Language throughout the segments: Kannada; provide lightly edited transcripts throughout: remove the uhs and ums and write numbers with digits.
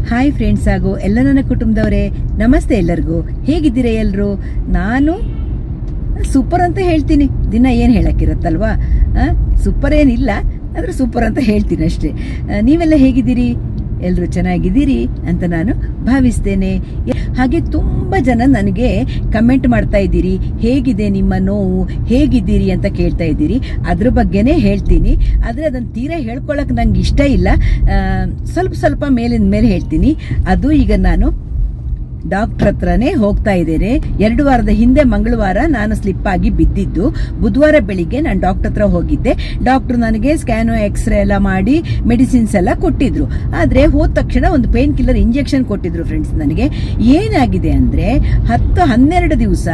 ಹಾಯ್ ಫ್ರೆಂಡ್ಸ್ ಹಾಗೂ ಎಲ್ಲ ನನ್ನ ಕುಟುಂಬದವರೇ, ನಮಸ್ತೆ ಎಲ್ಲರಿಗೂ. ಹೇಗಿದ್ದೀರಾ ಎಲ್ಲರೂ? ನಾನು ಸೂಪರ್ ಅಂತ ಹೇಳ್ತೀನಿ. ದಿನ ಏನು ಹೇಳಕ್ಕಿರತ್ತಲ್ವಾ, ಸೂಪರ್ ಏನಿಲ್ಲ, ಆದ್ರೆ ಸೂಪರ್ ಅಂತ ಹೇಳ್ತೀನಿ ಅಷ್ಟೇ. ನೀವೆಲ್ಲ ಹೇಗಿದ್ದೀರಿ? ಎಲ್ಲರೂ ಚೆನ್ನಾಗಿದ್ದೀರಿ ಅಂತ ನಾನು ಭಾವಿಸ್ತೇನೆ. ಹಾಗೆ ತುಂಬಾ ಜನ ನನಗೆ ಕಮೆಂಟ್ ಮಾಡ್ತಾ ಇದ್ದೀರಿ, ಹೇಗಿದೆ ನಿಮ್ಮ ನೋವು, ಹೇಗಿದ್ದೀರಿ ಅಂತ ಕೇಳ್ತಾ ಇದ್ದೀರಿ. ಅದ್ರ ಬಗ್ಗೆನೇ ಹೇಳ್ತೀನಿ. ಆದ್ರೆ ಅದನ್ನ ತೀರಾ ಹೇಳ್ಕೊಳಕ್ ನಂಗೆ ಇಷ್ಟ ಇಲ್ಲ. ಸ್ವಲ್ಪ ಮೇಲಿನ ಮೇಲೆ ಹೇಳ್ತೀನಿ. ಅದು ಈಗ ನಾನು ಡಾಕ್ಟರ್ ಹತ್ರನೇ ಹೋಗ್ತಾ ಇದ್ದೇನೆ. 2 ವಾರದ ಹಿಂದೆ ಮಂಗಳವಾರ ನಾನು ಸ್ಲಿಪ್ ಆಗಿ ಬಿದ್ದಿದ್ದು. ಬುಧವಾರ ಬೆಳಿಗ್ಗೆ ನಾನು ಡಾಕ್ಟರ್ ಹತ್ರ ಹೋಗಿದ್ದೆ. ಡಾಕ್ಟರ್ ನನಗೆ ಸ್ಕ್ಯಾನು, ಎಕ್ಸ್ರೇ ಎಲ್ಲ ಮಾಡಿ ಮೆಡಿಸಿನ್ಸ್ ಎಲ್ಲ ಕೊಟ್ಟಿದ್ರು. ಆದ್ರೆ ಹೋದ ತಕ್ಷಣ ಒಂದು ಪೇನ್ ಕಿಲ್ಲರ್ ಇಂಜೆಕ್ಷನ್ ಕೊಟ್ಟಿದ್ರು ಫ್ರೆಂಡ್ಸ್. ನನಗೆ ಏನಾಗಿದೆ ಅಂದ್ರೆ 10-12 ದಿವಸ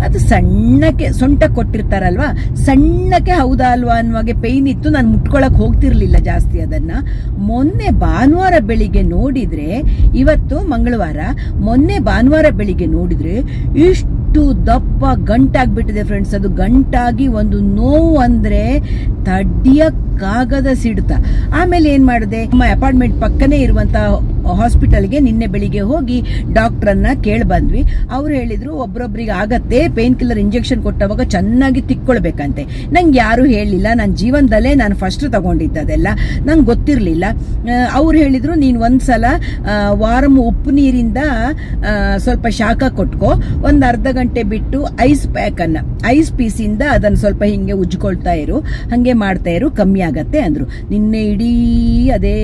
ಅದು ಸಣ್ಣಕ್ಕೆ ಸೊಂಟ ಕೊಟ್ಟಿರ್ತಾರಲ್ವಾ, ಸಣ್ಣಕ್ಕೆ ಹೌದಾ ಅಲ್ವಾ ಅನ್ನುವಾಗೆ ಪೇನ್ ಇತ್ತು. ನಾನು ಮುಟ್ಕೊಳಕ್ ಹೋಗ್ತಿರ್ಲಿಲ್ಲ ಜಾಸ್ತಿ ಅದನ್ನ. ಮೊನ್ನೆ ಭಾನುವಾರ ಬೆಳಿಗ್ಗೆ ನೋಡಿದ್ರೆ, ಇವತ್ತು ಮಂಗಳವಾರ, ಮೊನ್ನೆ ಭಾನುವಾರ ಬೆಳಿಗ್ಗೆ ನೋಡಿದ್ರೆ ಇಷ್ಟು ದಪ್ಪ ಗಂಟಾಗ್ಬಿಟ್ಟಿದೆ ಫ್ರೆಂಡ್ಸ್. ಅದು ಗಂಟಾಗಿ ಒಂದು ನೋವು ಅಂದ್ರೆ ತಡಿಯಕ್ಕಾಗದ ಸಿಡ್ತ. ಆಮೇಲೆ ಏನ್ ಮಾಡಿದೆ, ನಮ್ಮ ಅಪಾರ್ಟ್ಮೆಂಟ್ ಪಕ್ಕನೇ ಇರುವಂತ ಹಾಸ್ಪಿಟಲ್ಗೆ ನಿನ್ನೆ ಬೆಳಿಗ್ಗೆ ಹೋಗಿ ಡಾಕ್ಟರ್ನ ಕೇಳಿ ಬಂದ್ವಿ. ಅವ್ರು ಹೇಳಿದ್ರು ಒಬ್ರೊಬ್ರಿಗೆ ಆಗತ್ತೆ, ಪೇನ್ ಕಿಲ್ಲರ್ ಇಂಜೆಕ್ಷನ್ ಕೊಟ್ಟವಾಗ ಚೆನ್ನಾಗಿ ತಿಕ್ಕೊಳ್ಬೇಕಂತೆ. ನಂಗೆ ಯಾರು ಹೇಳಿಲ್ಲ, ನನ್ನ ಜೀವನದಲ್ಲೇ ನಾನು ಫಸ್ಟ್ ತಗೊಂಡಿದ್ದದೆಲ್ಲ, ನಂಗೆ ಗೊತ್ತಿರ್ಲಿಲ್ಲ. ಅವ್ರು ಹೇಳಿದ್ರು ನೀನ್ ಒಂದ್ಸಲ ವಾರಂ ಉಪ್ಪು ನೀರಿಂದ ಸ್ವಲ್ಪ ಶಾಖ ಕೊಟ್ಕೋ, ಒಂದ್ ಅರ್ಧ ಗಂಟೆ ಬಿಟ್ಟು ಐಸ್ ಪ್ಯಾಕ್ ಅನ್ನ, ಐಸ್ ಪೀಸ್ ಇಂದ ಅದನ್ನ ಸ್ವಲ್ಪ ಹಿಂಗೆ ಉಜ್ಕೊಳ್ತಾ ಇರು, ಹಂಗೆ ಮಾಡ್ತಾ ಇರು, ಕಮ್ಮಿ ಆಗತ್ತೆ ಅಂದ್ರು. ನಿನ್ನೆ ಇಡೀ ಅದೇ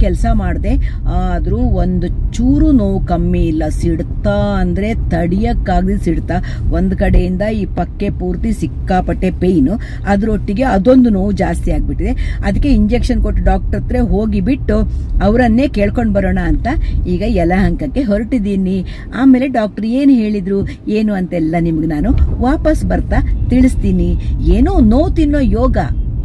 ಕೆಲಸ ಮಾಡಿದೆ, ಆದ್ರೂ ಒಂದು ಚೂರು ನೋವು ಕಮ್ಮಿ ಇಲ್ಲ. ಸಿಡ್ತಾ ಅಂದ್ರೆ ತಡಿಯಕ್ಕಾಗದೆ ಸಿಡ್ತಾ. ಒಂದ್ ಕಡೆಯಿಂದ ಈ ಪಕ್ಕೆ ಪೂರ್ತಿ ಸಿಕ್ಕಾಪಟ್ಟೆ ಪೇಯ್ನು, ಅದ್ರೊಟ್ಟಿಗೆ ಅದೊಂದು ನೋವು ಜಾಸ್ತಿ ಆಗ್ಬಿಟ್ಟಿದೆ. ಅದಕ್ಕೆ ಇಂಜೆಕ್ಷನ್ ಕೊಟ್ಟು ಡಾಕ್ಟರ್ ಹತ್ರ ಹೋಗಿ ಬಿಟ್ಟು ಅವರನ್ನೇ ಕೇಳ್ಕೊಂಡ್ ಬರೋಣ ಅಂತ ಈಗ ಯಲಹಂಕಕ್ಕೆ ಹೊರಟಿದ್ದೀನಿ. ಆಮೇಲೆ ಡಾಕ್ಟರ್ ಏನು ಹೇಳಿದ್ರು ಏನು ಅಂತೆಲ್ಲ ನಿಮ್ಗೆ ನಾನು ವಾಪಸ್ ಬರ್ತಾ ತಿಳಿಸ್ತೀನಿ. ಏನೋ ನೋವು ತಿನ್ನೋ ಯೋಗ,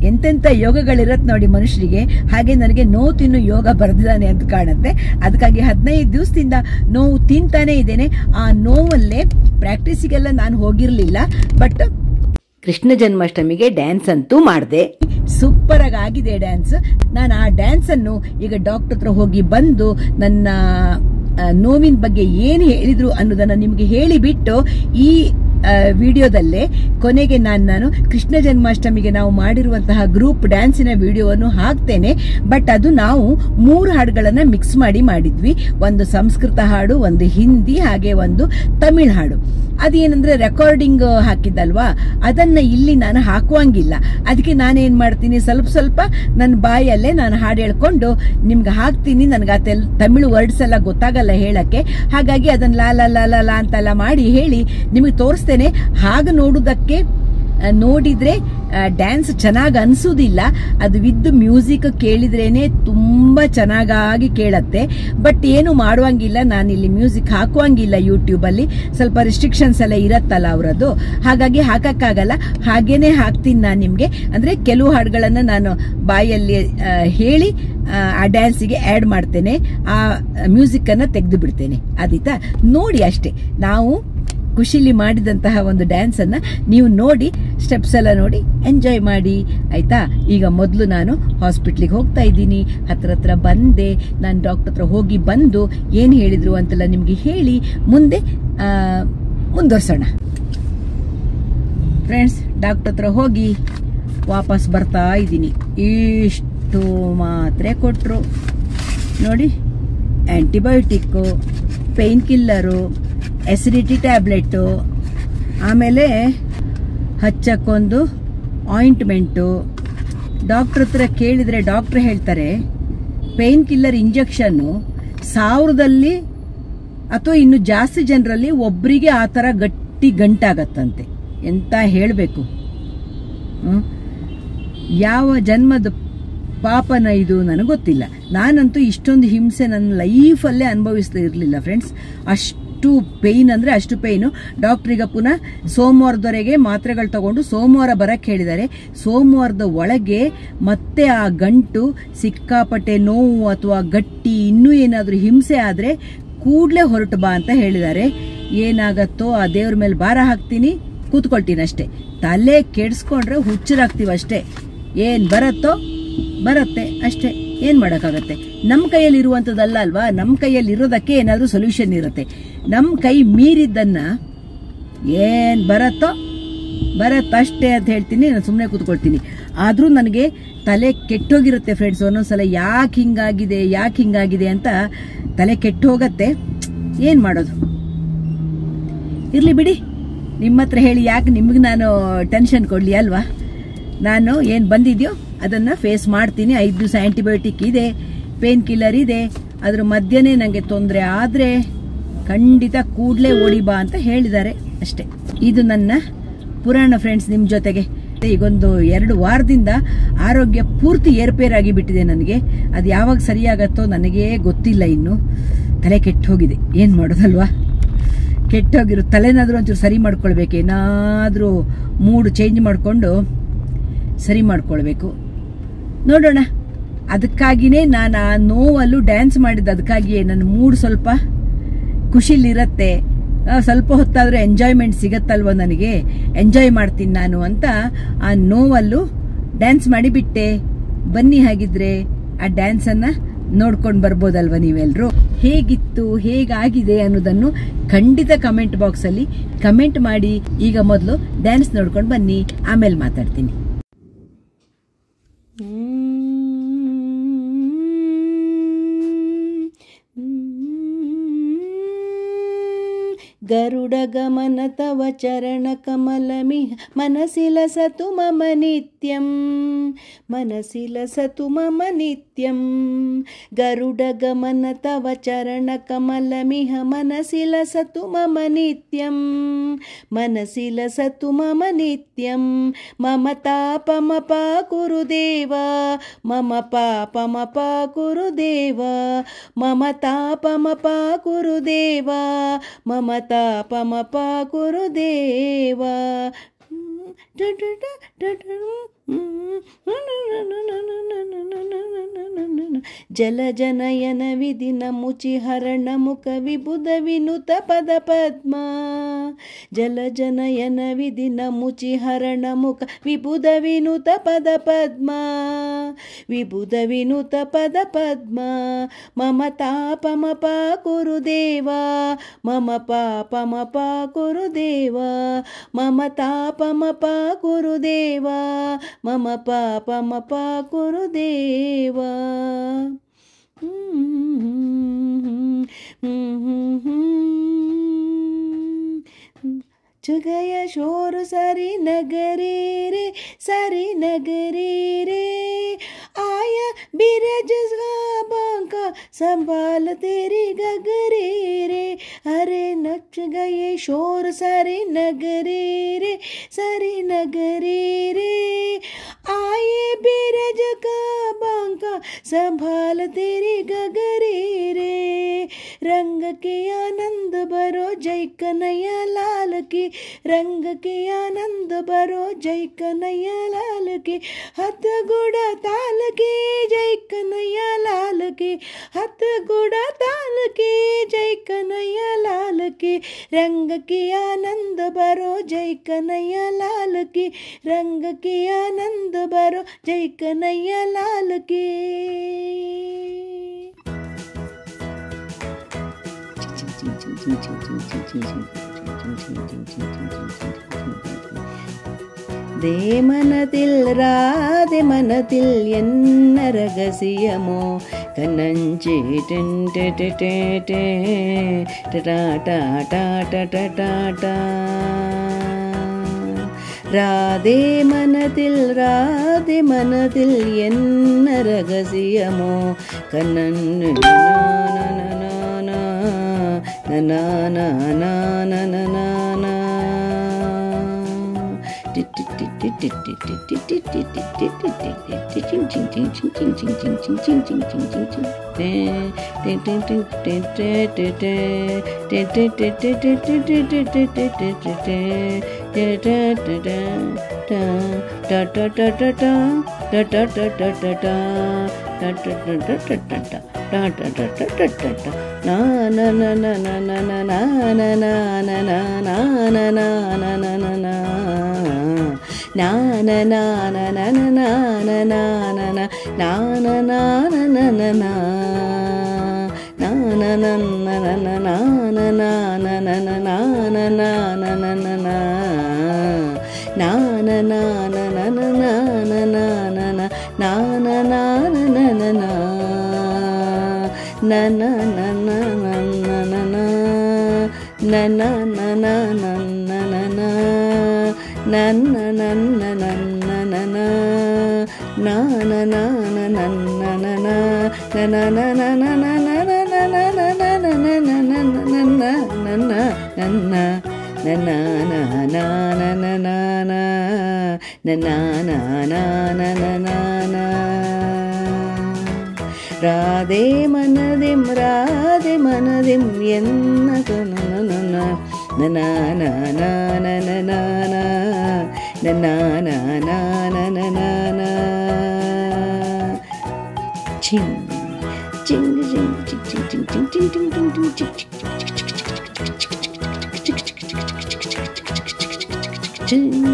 ಎಂತೆಂತ ಯೋಗಗಳಿರತ್ ನೋಡಿ ಮನುಷ್ಯರಿಗೆ, ಹಾಗೆ ನನಗೆ ನೋವು ತಿನ್ನೋ ಯೋಗ ಬರ್ದಿದ್ದಾನೆ ಅಂತ ಕಾಣುತ್ತೆ. ಅದಕ್ಕಾಗಿ 15 ದಿವಸದಿಂದ ನೋವು ತಿಂತಾನೆ ಇದ್ದೇನೆ. ಆ ನೋವಲ್ಲೇ ಪ್ರಾಕ್ಟೀಸಿಗೆಲ್ಲ ನಾನು ಹೋಗಿರ್ಲಿಲ್ಲ, ಬಟ್ ಕೃಷ್ಣ ಜನ್ಮಾಷ್ಟಮಿಗೆ ಡ್ಯಾನ್ಸ್ ಅಂತೂ ಮಾಡಿದೆ. ಸೂಪರ್ ಆಗಿದೆ ಡ್ಯಾನ್ಸ್. ನಾನು ಆ ಡ್ಯಾನ್ಸ್ ಅನ್ನು ಈಗ ಡಾಕ್ಟರ್ ಹತ್ರ ಹೋಗಿ ಬಂದು ನನ್ನ ನೋವಿನ ಬಗ್ಗೆ ಏನು ಹೇಳಿದ್ರು ಅನ್ನೋದನ್ನ ನಿಮ್ಗೆ ಹೇಳಿಬಿಟ್ಟು ಈ ವಿಡಿಯೋದಲ್ಲೇ ಕೊನೆಗೆ ನಾನು ಕೃಷ್ಣ ಜನ್ಮಾಷ್ಟಮಿಗೆ ನಾವು ಮಾಡಿರುವಂತಹ ಗ್ರೂಪ್ ಡ್ಯಾನ್ಸಿನ ವಿಡಿಯೋವನ್ನು ಹಾಕ್ತೇನೆ. ಬಟ್ ಅದು ನಾವು 3 ಹಾಡುಗಳನ್ನ ಮಿಕ್ಸ್ ಮಾಡಿದ್ವಿ. ಒಂದು ಸಂಸ್ಕೃತ ಹಾಡು, ಒಂದು ಹಿಂದಿ, ಹಾಗೆ ಒಂದು ತಮಿಳ್ ಹಾಡು. ಅದೇನಂದ್ರೆ ರೆಕಾರ್ಡಿಂಗ್ ಹಾಕಿದ್ದಲ್ವಾ, ಅದನ್ನ ಇಲ್ಲಿ ನಾನು ಹಾಕುವಂಗಿಲ್ಲ. ಅದಕ್ಕೆ ನಾನೇನ್ ಮಾಡ್ತೀನಿ, ಸ್ವಲ್ಪ ನನ್ನ ಬಾಯಲ್ಲೇ ನಾನು ಹಾಡು ಹೇಳ್ಕೊಂಡು ನಿಮ್ಗೆ ಹಾಕ್ತೀನಿ. ನನ್ಗೆ ಆ ತಮಿಳು ವರ್ಡ್ಸ್ ಎಲ್ಲ ಗೊತ್ತಾಗಲ್ಲ ಹೇಳಕ್ಕೆ, ಹಾಗಾಗಿ ಅದನ್ನ ಲಾ ಅಂತೆಲ್ಲ ಮಾಡಿ ಹೇಳಿ ನಿಮಗೆ ತೋರಿಸ್ತೇನೆ. ಹಾಗೆ ನೋಡಿದ್ರೆ ಡ್ಯಾನ್ಸ್ ಚೆನ್ನಾಗಿ ಅನ್ಸುದಿಲ್ಲ. ಅದು ವಿದ್ ಮ್ಯೂಸಿಕ್ ಕೇಳಿದ್ರೇನೆ ತುಂಬಾ ಚೆನ್ನಾಗಿ ಕೇಳತ್ತೆ. ಬಟ್ ಏನು ಮಾಡುವಂಗಿಲ್ಲ, ನಾನು ಇಲ್ಲಿ ಮ್ಯೂಸಿಕ್ ಹಾಕುವಂಗಿಲ್ಲ. ಯೂಟ್ಯೂಬ್ ಅಲ್ಲಿ ಸ್ವಲ್ಪ ರಿಸ್ಟ್ರಿಕ್ಷನ್ಸ್ ಎಲ್ಲ ಇರತ್ತಲ್ಲ ಅವರದ್ದು, ಹಾಗಾಗಿ ಹಾಕಕ್ಕಾಗಲ್ಲ. ಹಾಗೇನೆ ಹಾಕ್ತೀನಿ ನಾನು ನಿಮ್ಗೆ. ಅಂದ್ರೆ ಕೆಲವು ಹಾಡುಗಳನ್ನ ನಾನು ಬಾಯಲ್ಲಿ ಹೇಳಿ ಆ ಡ್ಯಾನ್ಸಿಗೆ ಆಡ್ ಮಾಡ್ತೇನೆ, ಆ ಮ್ಯೂಸಿಕ್ ಅನ್ನ ತೆಗೆದು ಬಿಡ್ತೇನೆ. ಆದೀತಾ? ನೋಡಿ ಅಷ್ಟೇ. ನಾವು ಖುಷಿಲಿ ಮಾಡಿದಂತಹ ಒಂದು ಡ್ಯಾನ್ಸ್ ಅನ್ನ ನೀವು ನೋಡಿ, ಸ್ಟೆಪ್ಸ್ ಎಲ್ಲ ನೋಡಿ ಎಂಜಾಯ್ ಮಾಡಿ, ಆಯ್ತಾ? ಈಗ ಮೊದಲು ನಾನು ಹಾಸ್ಪಿಟ್ಲಿಗೆ ಹೋಗ್ತಾ ಇದ್ದೀನಿ. ಹತ್ರ ಬಂದೆ. ನಾನು ಡಾಕ್ಟರ್ ಹತ್ರ ಹೋಗಿ ಬಂದು ಏನ್ ಹೇಳಿದ್ರು ಅಂತೆಲ್ಲ ನಿಮ್ಗೆ ಹೇಳಿ ಮುಂದುವರ್ಸೋಣ ಫ್ರೆಂಡ್ಸ್. ಡಾಕ್ಟರ್ ಹತ್ರ ಹೋಗಿ ವಾಪಸ್ ಬರ್ತಾ ಇದ್ದೀನಿ. ಇಷ್ಟು ಮಾತ್ರೆ ಕೊಟ್ರು ನೋಡಿ, ಆಂಟಿಬಯೋಟಿಕ್ಕು, ಪೇನ್ ಕಿಲ್ಲರು, ಎಸಿಡಿಟಿ ಟ್ಯಾಬ್ಲೆಟ್ಟು, ಆಮೇಲೆ ಹಚ್ಚಕ್ಕೊಂದು ಆಯಿಂಟ್ಮೆಂಟು. ಡಾಕ್ಟರ್ ಹತ್ರ ಕೇಳಿದ್ರೆ ಡಾಕ್ಟರ್ ಹೇಳ್ತಾರೆ ಪೇನ್ ಕಿಲ್ಲರ್ ಇಂಜೆಕ್ಷನ್ನು 1000ದಲ್ಲಿ ಅಥವಾ ಇನ್ನು ಜಾಸ್ತಿ ಜನರಲ್ಲಿ ಒಬ್ಬರಿಗೆ ಆ ಥರ ಗಟ್ಟಿ ಗಂಟಾಗತ್ತಂತೆ. ಎಂತ ಹೇಳಬೇಕು, ಯಾವ ಜನ್ಮದ ಪಾಪನ ಇದು ನನಗೆ ಗೊತ್ತಿಲ್ಲ. ನಾನಂತೂ ಇಷ್ಟೊಂದು ಹಿಂಸೆ ನನ್ನ ಲೈಫಲ್ಲೇ ಅನುಭವಿಸ್ತಾ ಇರಲಿಲ್ಲ ಫ್ರೆಂಡ್ಸ್. ಅಷ್ಟು ಪೇಯ್ನ್ ಅಂದ್ರೆ ಅಷ್ಟು ಪೇಯ್ನು. ಡಾಕ್ಟ್ರಿಗೆ ಪುನಃ ಸೋಮವಾರದವರೆಗೆ ಮಾತ್ರೆಗಳು ತಗೊಂಡು ಸೋಮವಾರ ಬರಕ್ಕೆ ಹೇಳಿದ್ದಾರೆ. ಸೋಮವಾರದ ಒಳಗೆ ಮತ್ತೆ ಆ ಗಂಟು ಸಿಕ್ಕಾಪಟ್ಟೆ ನೋವು ಅಥವಾ ಗಟ್ಟಿ ಇನ್ನೂ ಏನಾದರೂ ಹಿಂಸೆ ಆದ್ರೆ ಕೂಡ್ಲೆ ಹೊರಟು ಬಾ ಅಂತ ಹೇಳಿದ್ದಾರೆ. ಏನಾಗತ್ತೋ ಆ ದೇವ್ರ ಮೇಲೆ ಭಾರ ಹಾಕ್ತೀನಿ, ಕೂತ್ಕೊಳ್ತೀನಿ ಅಷ್ಟೇ. ತಲೆ ಕೆಡಿಸ್ಕೊಂಡ್ರೆ ಹುಚ್ಚರಾಗ್ತೀವಿ ಅಷ್ಟೇ. ಏನ್ ಬರತ್ತೋ ಬರುತ್ತೆ ಅಷ್ಟೇ. ಏನು ಮಾಡೋಕ್ಕಾಗತ್ತೆ? ನಮ್ಮ ಕೈಯಲ್ಲಿ ಇರುವಂಥದ್ದಲ್ಲ ಅಲ್ವಾ, ನಮ್ಮ ಕೈಯಲ್ಲಿ ಇರೋದಕ್ಕೆ ಏನಾದರೂ ಸೊಲ್ಯೂಷನ್ ಇರುತ್ತೆ. ನಮ್ಮ ಕೈ ಮೀರಿದ್ದನ್ನು ಏನು ಬರತ್ತಷ್ಟೇ ಅಂತ ಹೇಳ್ತೀನಿ, ನಾನು ಸುಮ್ಮನೆ ಕೂತ್ಕೊಳ್ತೀನಿ. ಆದರೂ ನನಗೆ ತಲೆ ಕೆಟ್ಟೋಗಿರುತ್ತೆ ಫ್ರೆಂಡ್ಸ್. ಒಂದೊಂದ್ಸಲ ಯಾಕೆ ಹಿಂಗಾಗಿದೆ ಅಂತ ತಲೆ ಕೆಟ್ಟೋಗತ್ತೆ. ಏನು ಮಾಡೋದು? ಇರಲಿ ಬಿಡಿ, ನಿಮ್ಮ ಹತ್ರ ಹೇಳಿ ಯಾಕೆ ನಿಮಗೆ ನಾನು ಟೆನ್ಷನ್ ಕೊಡಲಿ ಅಲ್ವಾ. ನಾನು ಏನು ಬಂದಿದೆಯೋ ಅದನ್ನು ಫೇಸ್ ಮಾಡ್ತೀನಿ. 5 ದಿವಸ ಆ್ಯಂಟಿಬಯೋಟಿಕ್ ಇದೆ, ಪೇನ್ ಕಿಲ್ಲರ್ ಇದೆ. ಅದ್ರ ಮಧ್ಯೆ ನನಗೆ ತೊಂದರೆ ಆದರೆ ಖಂಡಿತ ಕೂಡಲೇ ಓಡಿ ಬಾ ಅಂತ ಹೇಳಿದ್ದಾರೆ ಅಷ್ಟೇ. ಇದು ನನ್ನ ಪುರಾಣ ಫ್ರೆಂಡ್ಸ್ ನಿಮ್ಮ ಜೊತೆಗೆ. ಈಗೊಂದು 2 ವಾರದಿಂದ ಆರೋಗ್ಯ ಪೂರ್ತಿ ಏರ್ಪೇರಾಗಿ ಬಿಟ್ಟಿದೆ ನನಗೆ. ಅದು ಯಾವಾಗ ಸರಿಯಾಗತ್ತೋ ನನಗೇ ಗೊತ್ತಿಲ್ಲ. ಇನ್ನು ತಲೆ ಕೆಟ್ಟು ಹೋಗಿದೆ, ಏನು ಮಾಡೋದಲ್ವಾ. ಕೆಟ್ಟೋಗಿರೋ ತಲೆನಾದರೂ ಒಂಚೂರು ಸರಿ ಮಾಡ್ಕೊಳ್ಬೇಕು, ಏನಾದರೂ ಮೂಡ್ ಚೇಂಜ್ ಮಾಡಿಕೊಂಡು ಸರಿ ಮಾಡ್ಕೊಳ್ಬೇಕು. ನೋಡೋಣ. ಅದಕ್ಕಾಗಿಯೇ ನಾನು ಆ ನೋವಲ್ಲೂ ಡ್ಯಾನ್ಸ್ ಮಾಡಿದ್ದು. ಅದಕ್ಕಾಗಿಯೇ ನನ್ನ ಮೂಡ್ ಸ್ವಲ್ಪ ಖುಷಿಲಿರುತ್ತೆ. ಸ್ವಲ್ಪ ಹೊತ್ತಾದರೂ ಎಂಜಾಯ್ಮೆಂಟ್ ಸಿಗತ್ತಲ್ವ ನನಗೆ, ಎಂಜಾಯ್ ಮಾಡ್ತೀನಿ ನಾನು ಅಂತ ಆ ನೋವಲ್ಲೂ ಡ್ಯಾನ್ಸ್ ಮಾಡಿಬಿಟ್ಟೆ. ಬನ್ನಿ, ಹಾಗಿದ್ರೆ ಆ ಡ್ಯಾನ್ಸನ್ನು ನೋಡ್ಕೊಂಡು ಬರ್ಬೋದಲ್ವ ನೀವೆಲ್ಲರೂ. ಹೇಗಿತ್ತು, ಹೇಗಾಗಿದೆ ಅನ್ನೋದನ್ನು ಖಂಡಿತ ಕಮೆಂಟ್ ಬಾಕ್ಸಲ್ಲಿ ಕಮೆಂಟ್ ಮಾಡಿ. ಈಗ ಮೊದಲು ಡ್ಯಾನ್ಸ್ ನೋಡ್ಕೊಂಡು ಬನ್ನಿ, ಆಮೇಲೆ ಮಾತಾಡ್ತೀನಿ. ಗರುಡ ಗಮನ ತವ ಚರಣ ಕಮಲಮಿಹ ಮನಸಿ ಲಸತು ಮಮ ನಿತ್ಯಂ, ಮನಸಿ ಲಸತು ಮಮ ನಿತ್ಯಂ. ಗರುಡ ಗಮನ ತವ ಚರಣ ಕಮಲಮಿಹ ಮನಸಿ ಲಸತು ಮಮ ನಿತ್ಯಂ, ಮನಸಿ ಲಸತು ಮಮ ನಿತ್ಯಂ. ಮಮ ತಾಪಮಪ ಕುರುದೇವ, ಮಮ ಪಾಪಮಪ ಕುರುದೇವ, ಮಮ ತಾಪಮಪ ಕುರುದೇವ, ಮಮ ತಾಪಮಪ ಕುರುದೇವ. ಜಲಜನಯನ ವಿಧಿನ ಮುಚಿ ಹರಣ ಮುಖ ವಿಬುಧ ವಿನುತ ಪದ ಪದ್ಮ, ಜಲಜನಯನ ವಿಧಿನ ಮುಚಿ ಹರಣ ಮುಖ ವಿಬುಧ ವಿನುತ ಪದ ಪದ್ಮ, ವಿಬುಧ ವಿನುತ ಪದ ಪದ್ಮ. ಮಮ ತಾಪಮಪ ಕುರುದೇವ, ಮಮ ಪಾಪಮಪ ಕುರುದೇವ, ಮಮ ತಾಪಮಪ ಕುರುದೇವ, ಮಮ ಪಾಪಮಪ ಕುರುದೇವ. चुगय शोर सारी नगरी रे, सारी नगरी रे. आया बिरज बांका संभाल तेरी गगरी रे. अरे नच गए शोर सारी नगरी रे, सारी नगरी रे. आए बिरज का बांका संभाल तेरी गगरी रे. रंग के आनंद भरो जय कन्हैया लाल की, रंग के आनंद भरो जय कन्हैया लाल की. हथ गुड़ा ताल की जय कन्हैया लाल की, हथ गुड़ा ताल की जय कन्हैया लाल की. रंग के आनंद भरो जय कन्हैया लाल की, रंग के आनंद भरो जय कन्हैया लाल की. ദേ മനതിൽ രാധെ മനതിൽ എന്ന രഹസ്യമോ കണ്ണഞ്ചി രാധേ മനതിൽ എന്ന രഹസ്യമോ കണ്ണന് na na na na na na na. ನಾನ ನಾನ ನನ ನಾ ನಾನ ನನ್ನ ನನ ನಾನ ನಾನ ನನ ನಾನ ನಾನ ನನ ನಾ ನಾನ ನಾನ ನನ ನಾನ ನಾನ ನಾನ ನಾನ ನನ ನಾ ನನ ನನ ನನ ನನ ನನ ನನ ನನ ನನ ನನ್ನ ನನ್ನ ನನ್ನ ನನ ನಾನ ನಾನ ನನ್ನ ನನ ನನ ನನ ನನ ನನ ನನ ನನ ನನ್ನ ನನ್ನ ನನ್ನ ನನ್ನ ನನ್ನ ರಾಧೆ ಮನದಿಂ ರಾಧೆ ಮನದಿಂ ಎನ್ನ ನನ್ನ Ching Ching Ching Ching Ching Ching Ching Ching Ching Ching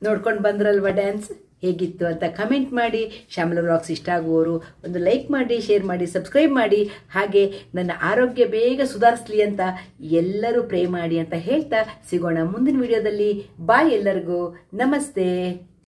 ನೋಡ್ಕೊಂಡು ಬಂದ್ರಲ್ವಾ ಡ್ಯಾನ್ಸ್ ಹೇಗಿತ್ತು ಅಂತ ಕಮೆಂಟ್ ಮಾಡಿ. ಶ್ಯಾಮಲ ವ್ಲಾಗ್ಸ್ ಇಷ್ಟ ಆಗುವವರು ಒಂದು ಲೈಕ್ ಮಾಡಿ, ಶೇರ್ ಮಾಡಿ, ಸಬ್ಸ್ಕ್ರೈಬ್ ಮಾಡಿ. ಹಾಗೆ ನನ್ನ ಆರೋಗ್ಯ ಬೇಗ ಸುಧಾರಿಸಲಿ ಅಂತ ಎಲ್ಲರೂ ಪ್ರೇ ಮಾಡಿ ಅಂತ ಹೇಳ್ತಾ ಸಿಗೋಣ ಮುಂದಿನ ವಿಡಿಯೋದಲ್ಲಿ. ಬಾಯ್ ಎಲ್ಲರಿಗೂ, ನಮಸ್ತೆ.